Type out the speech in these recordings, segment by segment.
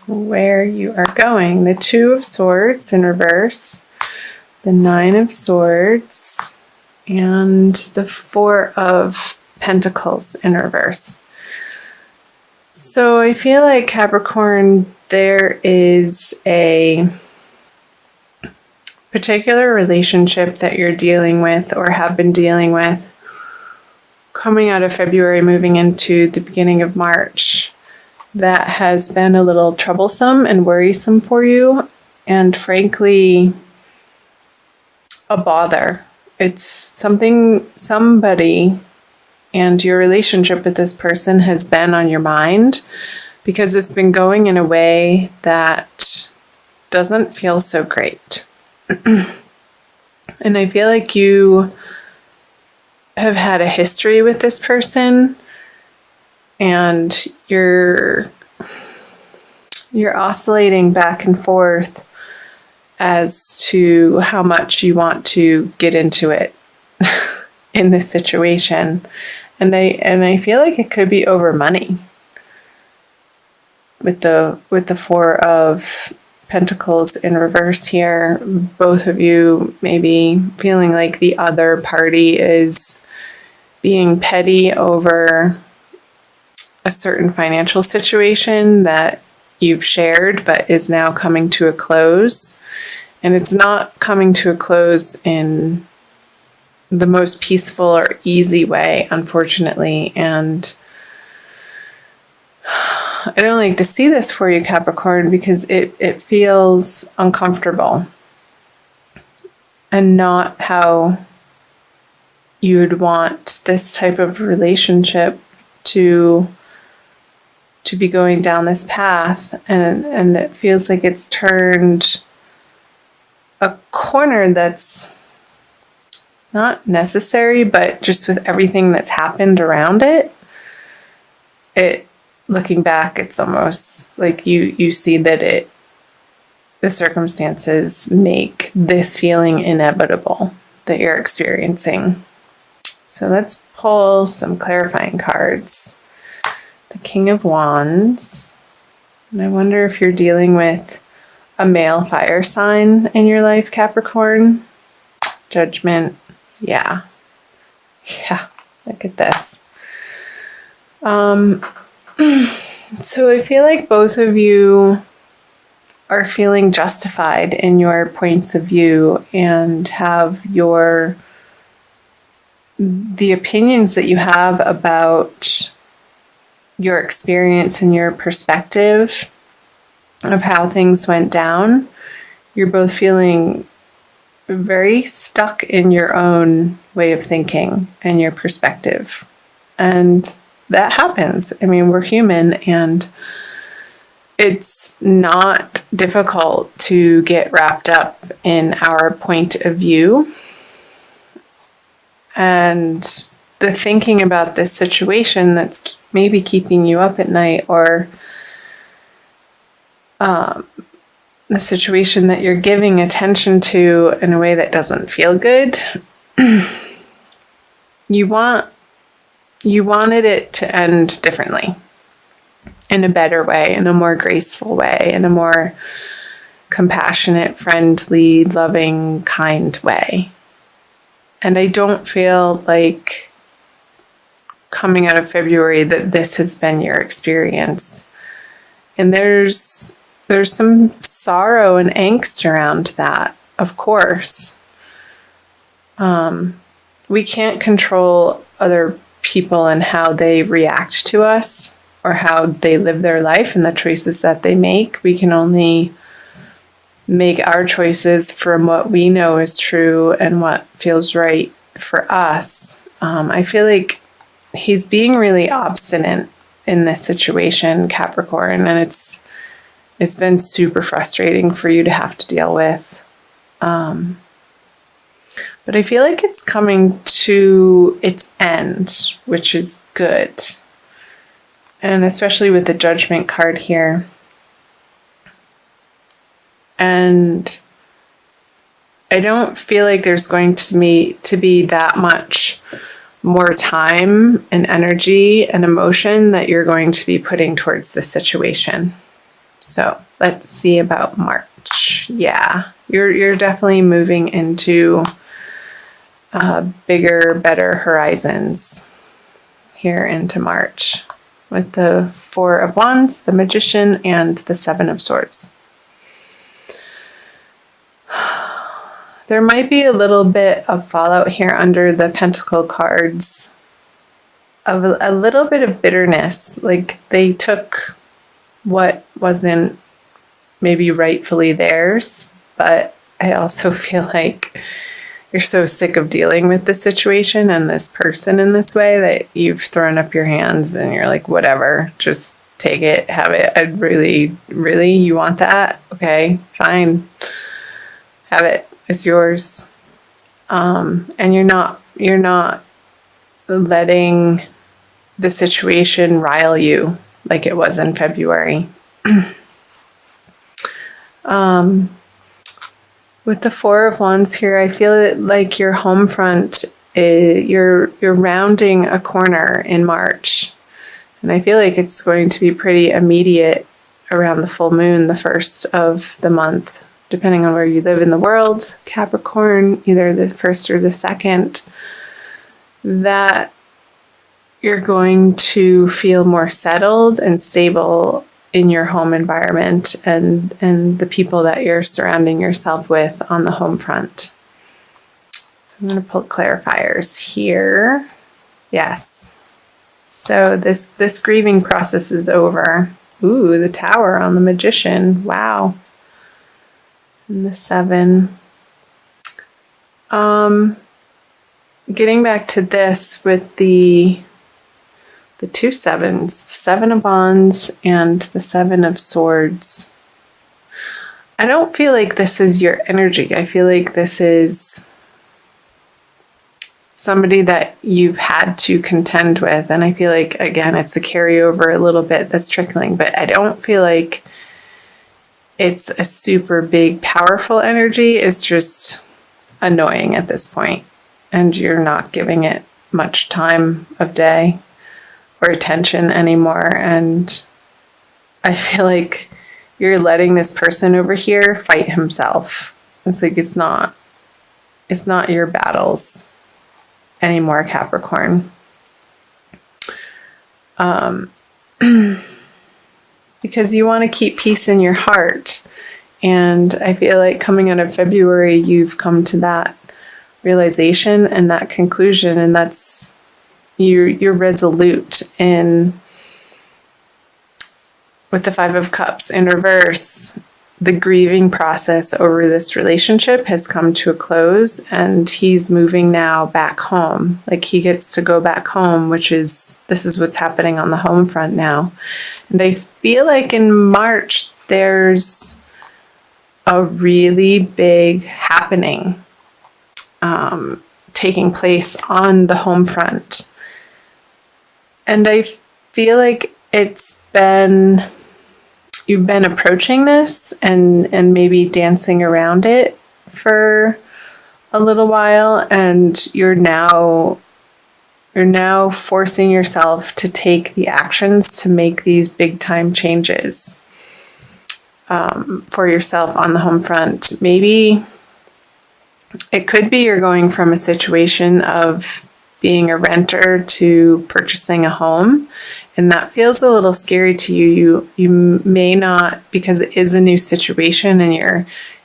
where you are going. The Two of Swords in reverse, the Nine of Swords, and the Four of Pentacles in reverse. So I feel like, Capricorn, there is a particular relationship that you're dealing with or have been dealing with coming out of February, moving into the beginning of March, that has been a little troublesome and worrisome for you, and frankly, a bother. It's somebody, and your relationship with this person has been on your mind because it's been going in a way that doesn't feel so great. And I feel like you have had a history with this person, and you're oscillating back and forth as to how much you want to get into it in this situation. And I feel like it could be over money with the Four of Pentacles in reverse here. Both of you maybe feeling like the other party is being petty over a certain financial situation that you've shared but is now coming to a close. And it's not coming to a close in the most peaceful or easy way, unfortunately. And I don't like to see this for you, Capricorn, because it feels uncomfortable and not how you would want this type of relationship to be going down this path. And it feels like it's turned a corner that's not necessary, but just with everything that's happened around it, looking back, it's almost like you see that the circumstances make this feeling inevitable that you're experiencing. So let's pull some clarifying cards. The King of Wands. And I wonder if you're dealing with a male fire sign in your life, Capricorn. Judgment. Yeah. Look at this. So I feel like both of you are feeling justified in your points of view and have the opinions that you have about your experience and your perspective of how things went down. You're both feeling very stuck in your own way of thinking and your perspective. And that happens. I mean, we're human, and it's not difficult to get wrapped up in our point of view. And the thinking about this situation that's maybe keeping you up at night, or the situation that you're giving attention to in a way that doesn't feel good, you wanted it to end differently, in a better way, in a more graceful way, in a more compassionate, friendly, loving, kind way. And I don't feel like coming out of February that this has been your experience. And there's some sorrow and angst around that, of course. We can't control other people and how they react to us or how they live their life and the choices that they make. We can only make our choices from what we know is true and what feels right for us. I feel like he's being really obstinate in this situation, Capricorn, and it's been super frustrating for you to have to deal with. But I feel like it's coming to its end, which is good. And especially with the Judgment card here. And I don't feel like there's going to be that much more time and energy and emotion that you're going to be putting towards this situation. So let's see about March. Yeah, you're definitely moving into bigger, better horizons here into March with the Four of Wands, the Magician, and the Seven of Swords. There might be a little bit of fallout here under the Pentacle cards of a little bit of bitterness. Like they took what wasn't maybe rightfully theirs, but I also feel like you're so sick of dealing with this situation and this person in this way that you've thrown up your hands and you're like, whatever, just take it, have it. I'd really, you want that? Okay, fine. Have it. It's yours. And you're not letting the situation rile you like it was in February. With the Four of Wands here, I feel like your home front, you're rounding a corner in March. And I feel like it's going to be pretty immediate around the full moon, the first of the month, depending on where you live in the world. Capricorn, either the first or the second, that you're going to feel more settled and stable in your home environment and the people that you're surrounding yourself with on the home front. So I'm going to pull clarifiers here. Yes. So this grieving process is over. Ooh, the Tower on the Magician. Wow. And the 7. Getting back to this with the two sevens, the 7 of Wands and the 7 of Swords. I don't feel like this is your energy. I feel like this is somebody that you've had to contend with. And I feel like, again, it's a carryover a little bit that's trickling, but I don't feel like it's a super big, powerful energy. It's just annoying at this point, and you're not giving it much time of day or attention anymore. And I feel like you're letting this person over here fight himself. It's like it's not your battles anymore, Capricorn. Because you want to keep peace in your heart. And I feel like coming out of February, you've come to that realization and that conclusion, and that's you're resolute in with the 5 of Cups in reverse. The grieving process over this relationship has come to a close, and he's moving now back home. Like he gets to go back home, this is what's happening on the home front now. And I feel like in March, there's a really big happening taking place on the home front. And I feel like you've been approaching this and maybe dancing around it for a little while, and you're now forcing yourself to take the actions to make these big time changes for yourself on the home front. Maybe it could be you're going from a situation of being a renter to purchasing a home, and that feels a little scary to you. You may not, because it is a new situation and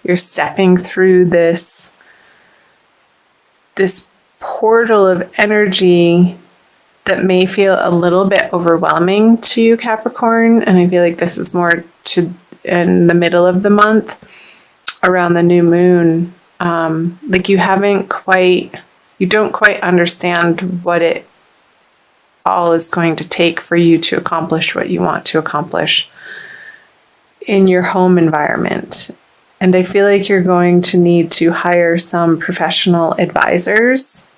you're stepping through this portal of energy that may feel a little bit overwhelming to you, Capricorn. And I feel like this is more in the middle of the month around the new moon. Like you don't quite understand what it all is going to take for you to accomplish what you want to accomplish in your home environment. And I feel like you're going to need to hire some professional advisors,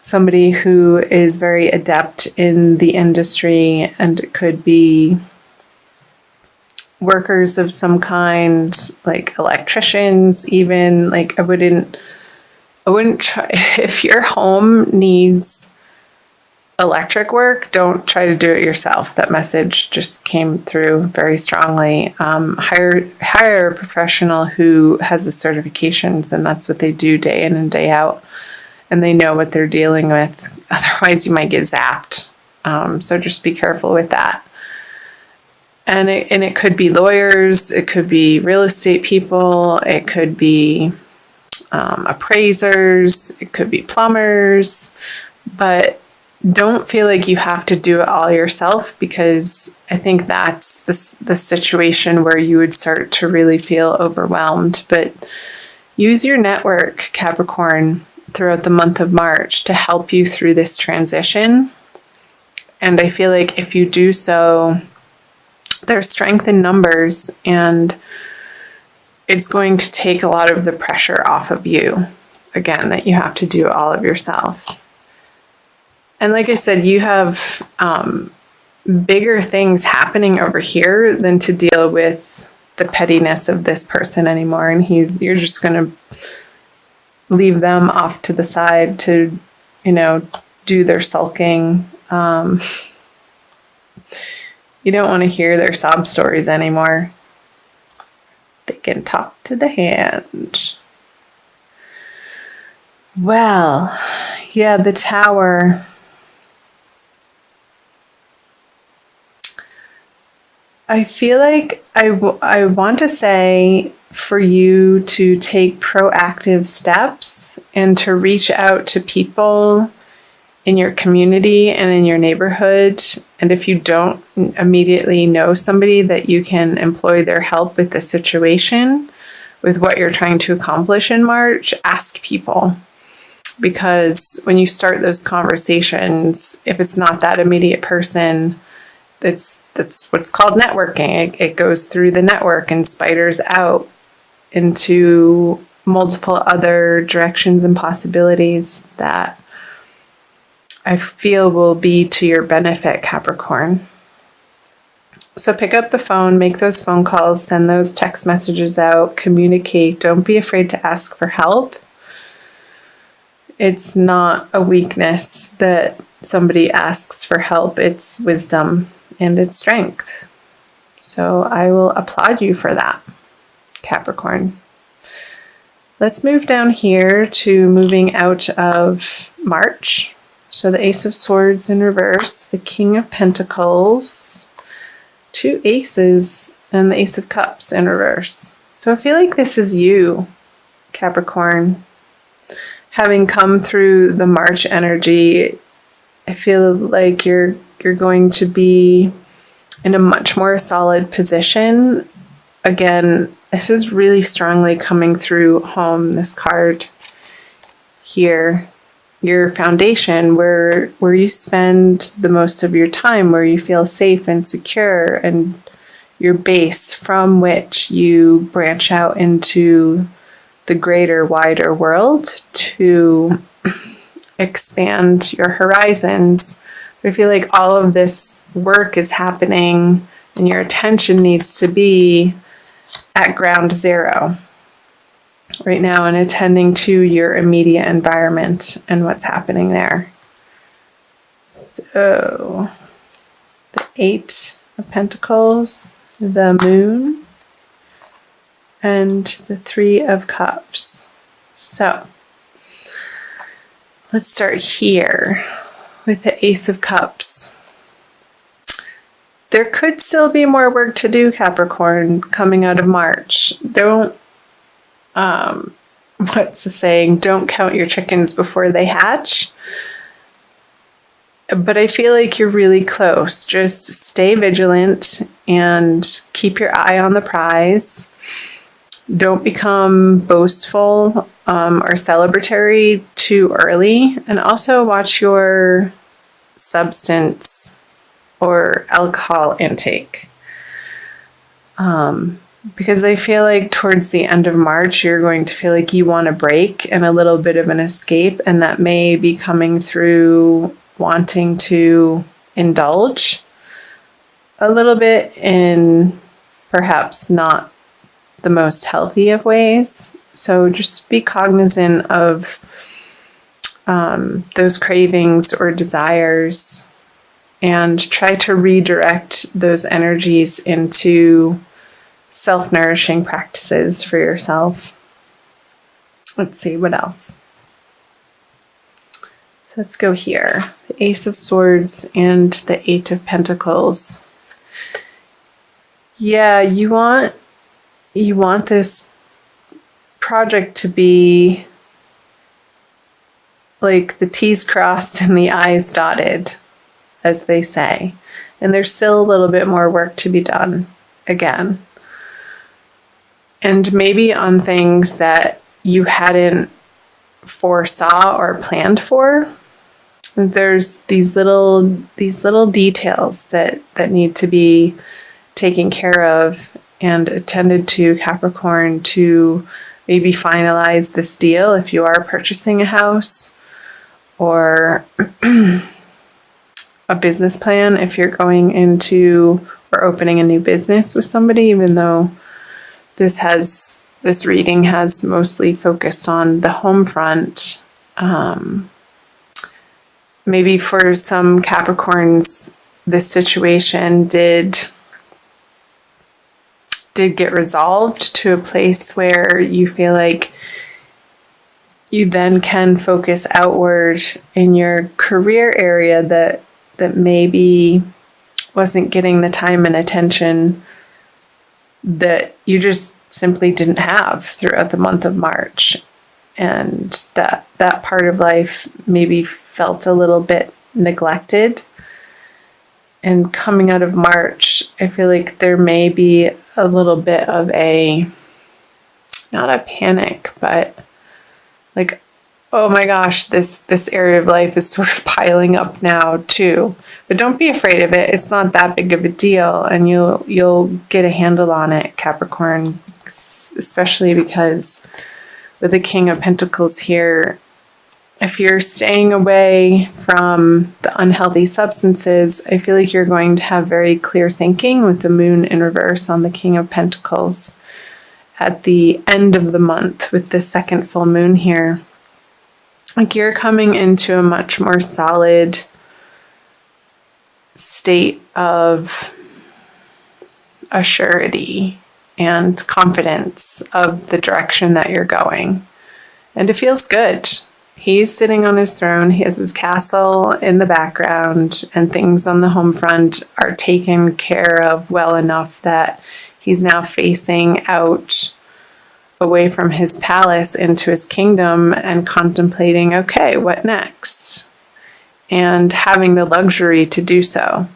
somebody who is very adept in the industry, and it could be workers of some kind, like electricians even. Like I wouldn't try if your home needs electric work, don't try to do it yourself. That message just came through very strongly. Hire a professional who has the certifications, and that's what they do day in and day out, and they know what they're dealing with. Otherwise, you might get zapped. So just be careful with that. And it could be lawyers, it could be real estate people, it could be appraisers, it could be plumbers, but don't feel like you have to do it all yourself, because I think that's the situation where you would start to really feel overwhelmed. But use your network, Capricorn, throughout the month of March to help you through this transition. And I feel like if you do so, there's strength in numbers, and it's going to take a lot of the pressure off of you, again, that you have to do all of yourself. And like I said, you have bigger things happening over here than to deal with the pettiness of this person anymore. And you're just going to leave them off to the side to, do their sulking. You don't want to hear their sob stories anymore. They can talk to the hand. Well, yeah, the Tower. I feel like I want to say for you to take proactive steps and to reach out to people in your community and in your neighborhood. And if you don't immediately know somebody that you can employ their help with the situation, with what you're trying to accomplish in March, ask people. Because when you start those conversations, if it's not that immediate person, that's what's called networking. It goes through the network and spiders out into multiple other directions and possibilities that I feel will be to your benefit, Capricorn. So pick up the phone, make those phone calls, send those text messages out, communicate. Don't be afraid to ask for help. It's not a weakness that somebody asks for help. It's wisdom and it's strength. So I will applaud you for that, Capricorn. Let's move down here to moving out of March. So the Ace of Swords in reverse, the King of Pentacles, 2 aces, and the Ace of Cups in reverse. So I feel like this is you, Capricorn. Having come through the March energy, I feel like you're going to be in a much more solid position. Again, this is really strongly coming through home, this card here. Your foundation, where you spend the most of your time, where you feel safe and secure, and your base from which you branch out into the greater, wider world to expand your horizons. I feel like all of this work is happening and your attention needs to be at ground zero right now and attending to your immediate environment and what's happening there. So the 8 of Pentacles, the Moon, and the 3 of Cups. So let's start here with the Ace of Cups. There could still be more work to do, Capricorn, coming out of March. Don't what's the saying? Don't count your chickens before they hatch. But I feel like you're really close. Just stay vigilant and keep your eye on the prize. Don't become boastful or celebratory too early. And also watch your substance or alcohol intake. Because I feel like towards the end of March, you're going to feel like you want a break and a little bit of an escape. And that may be coming through wanting to indulge a little bit in perhaps not the most healthy of ways. So just be cognizant of those cravings or desires and try to redirect those energies into self-nourishing practices for yourself. Let's see, what else? So let's go here. The Ace of Swords and the Eight of Pentacles. Yeah, you want this project to be like the T's crossed and the I's dotted, as they say. And there's still a little bit more work to be done again. And maybe on things that you hadn't foresaw or planned for. There's these little details that need to be taken care of and attended to, Capricorn, to maybe finalize this deal if you are purchasing a house, or a business plan if you're going into or opening a new business with somebody, even though this reading has mostly focused on the home front. Maybe for some Capricorns, this situation did get resolved to a place where you feel like you then can focus outward in your career area that maybe wasn't getting the time and attention that you just simply didn't have throughout the month of March. And that part of life maybe felt a little bit neglected. And coming out of March, I feel like there may be a little bit of not a panic, but like, oh my gosh, this area of life is sort of piling up now too. But don't be afraid of it. It's not that big of a deal, and you'll get a handle on it, Capricorn, especially because with the King of Pentacles here, if you're staying away from the unhealthy substances, I feel like you're going to have very clear thinking with the Moon in reverse on the King of Pentacles at the end of the month with the second full moon here. Like, you're coming into a much more solid state of assurity and confidence of the direction that you're going. And it feels good. He's sitting on his throne. He has his castle in the background, and things on the home front are taken care of well enough that he's now facing out away from his palace into his kingdom and contemplating, okay, what next? And having the luxury to do so.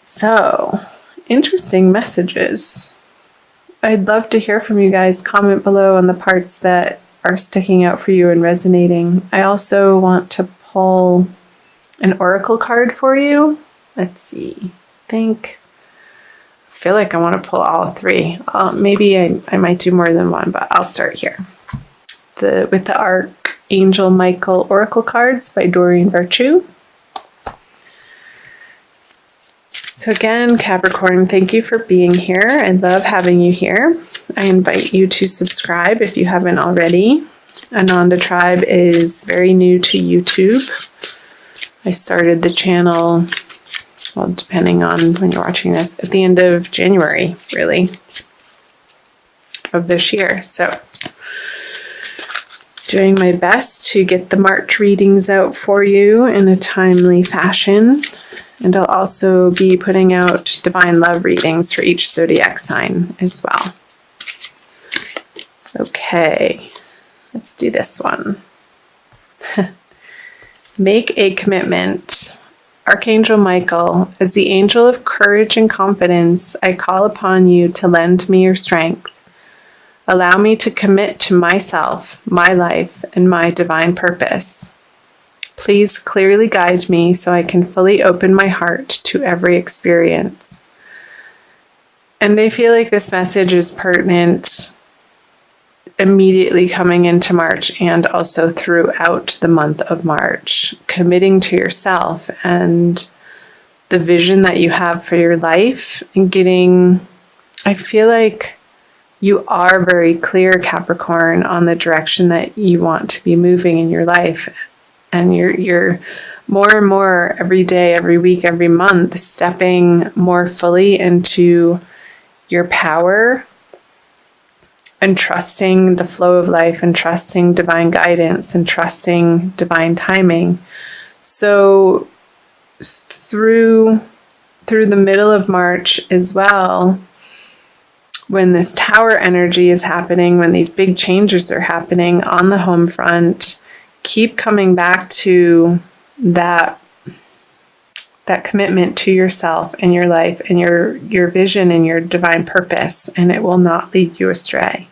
So, interesting messages. I'd love to hear from you guys. Comment below on the parts that are sticking out for you and resonating. I also want to pull an oracle card for you. Let's see. I feel like I want to pull all three. Maybe I might do more than one, but I'll start here. With the Archangel Michael Oracle cards by Doreen Virtue. So again, Capricorn, thank you for being here. I love having you here. I invite you to subscribe if you haven't already. Ananda Tribe is very new to YouTube. I started the channel, well, depending on when you're watching this, at the end of January, really, of this year. So, doing my best to get the March readings out for you in a timely fashion. And I'll also be putting out divine love readings for each zodiac sign as well. Okay, let's do this one. Make a commitment. Archangel Michael, as the angel of courage and confidence, I call upon you to lend me your strength. Allow me to commit to myself, my life, and my divine purpose. Please clearly guide me so I can fully open my heart to every experience. And I feel like this message is pertinent immediately coming into March and also throughout the month of March. Committing to yourself and the vision that you have for your life, and I feel like you are very clear, Capricorn, on the direction that you want to be moving in your life. And you're more and more every day, every week, every month, stepping more fully into your power and trusting the flow of life and trusting divine guidance and trusting divine timing. So through the middle of March as well, when this tower energy is happening, when these big changes are happening on the home front, keep coming back to that commitment to yourself and your life and your vision and your divine purpose, and it will not lead you astray.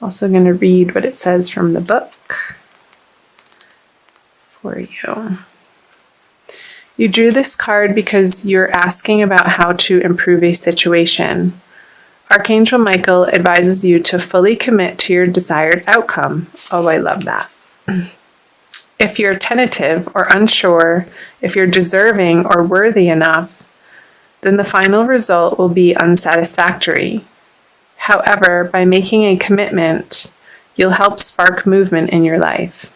Also going to read what it says from the book for you. You drew this card because you're asking about how to improve a situation. Archangel Michael advises you to fully commit to your desired outcome. Oh, I love that. If you're tentative or unsure if you're deserving or worthy enough, then the final result will be unsatisfactory. However, by making a commitment, you'll help spark movement in your life.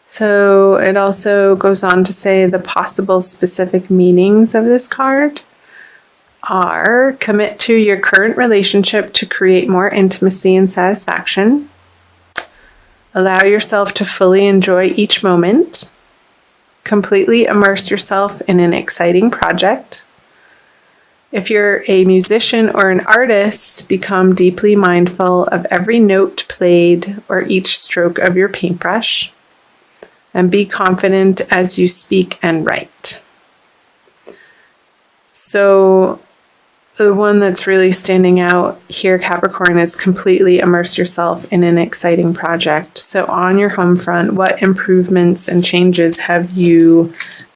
So it also goes on to say the possible specific meanings of this card are: commit to your current relationship to create more intimacy and satisfaction. Allow yourself to fully enjoy each moment. Completely immerse yourself in an exciting project. If you're a musician or an artist, become deeply mindful of every note played or each stroke of your paintbrush. And be confident as you speak and write. So the one that's really standing out here, Capricorn, is completely immerse yourself in an exciting project. So on your home front, what improvements and changes have you